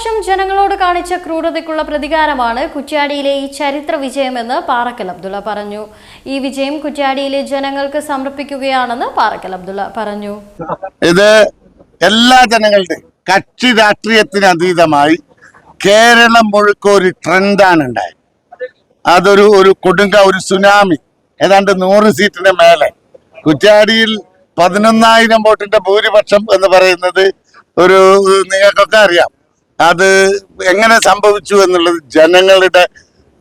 വർഷം ജനങ്ങളോട് കാണിച്ച ക്രൂരതയ്ക്കുള്ള പ്രതികാരമാണ് കുറ്റ്യാടിയിലെ ഈ ചരിത്ര വിജയമെന്ന് പാറക്കൽ അബ്ദുള്ള പറഞ്ഞു. ഈ വിജയം കുറ്റ്യാടിയിലെ ജനങ്ങൾക്ക് സമർപ്പിക്കുകയാണെന്ന് പാറക്കൽ അബ്ദുള്ള പറഞ്ഞു. ഇത് എല്ലാ ജനങ്ങളുടെയും കക്ഷി രാഷ്ട്രീയത്തിന് അതീതമായി കേരളം മുഴുക്ക ഒരു ട്രെൻഡാണ് ഉണ്ടായത്. അതൊരു ഒരു സുനാമി, ഏതാണ്ട് 100 സീറ്റിന് മേലെ. കുറ്റ്യാടിയിൽ 11,000 വോട്ടിന്റെ ഭൂരിപക്ഷം എന്ന് പറയുന്നത് നിങ്ങൾക്കൊക്കെ അറിയാം. അത് എങ്ങനെ സംഭവിച്ചു എന്നുള്ളത് ജനങ്ങളുടെ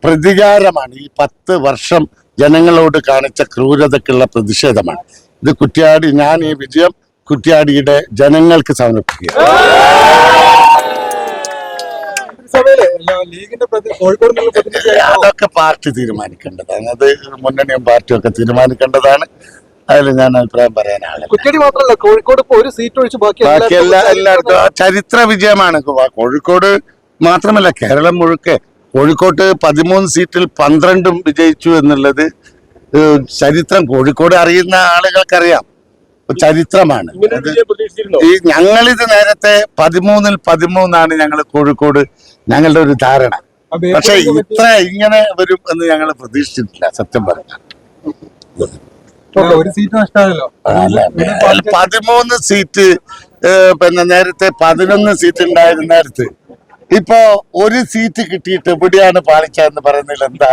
പ്രതികാരമാണ്. ഈ 10 വർഷം ജനങ്ങളോട് കാണിച്ച ക്രൂരതയ്ക്കുള്ള പ്രതിഷേധമാണ്. ഇത് കുറ്റ്യാടി, ഞാൻ ഈ വിജയം കുറ്റ്യാടിയുടെ ജനങ്ങൾക്ക് സമർപ്പിക്കുക. അതൊക്കെ പാർട്ടി തീരുമാനിക്കേണ്ടതാണ്. അത് മുന്നണിയും പാർട്ടിയും ഒക്കെ തീരുമാനിക്കേണ്ടതാണ്. അതിൽ ഞാൻ അഭിപ്രായം പറയാനാണ്. കുറ്റ്യാടി മാത്രമല്ല, കോഴിക്കോട് ഇപ്പൊ ഒരു സീറ്റ് ഒഴിച്ച് ബാക്കി എല്ലായിടത്തും ചരിത്ര വിജയമാണ്. കോഴിക്കോട് മാത്രമല്ല, കേരളം മുഴുക്കെ. കോഴിക്കോട്ട് 13 സീറ്റിൽ 12 വിജയിച്ചു എന്നുള്ളത് ചരിത്രം. കോഴിക്കോട് അറിയുന്ന ആളുകൾക്കറിയാം, ചരിത്രമാണ്. ഞങ്ങളിത് നേരത്തെ 13-ൽ 13 ഞങ്ങൾ കോഴിക്കോട് ഞങ്ങളുടെ ഒരു ധാരണ. പക്ഷെ ഇങ്ങനെ വരും എന്ന് ഞങ്ങൾ പ്രതീക്ഷിച്ചിട്ടില്ല, സത്യം പറഞ്ഞാൽ. ഒരു സീറ്റ് നഷ്ടമായല്ലോ. 13 സീറ്റ്, പിന്നെ നേരത്തെ 11 സീറ്റ് ഉണ്ടായിരുന്ന നേരത്ത് ഇപ്പൊ ഒരു സീറ്റ് കിട്ടിയിട്ട് എവിടെയാണ് പാളിച്ച എന്ന് പറയുന്നില്ല. എന്താ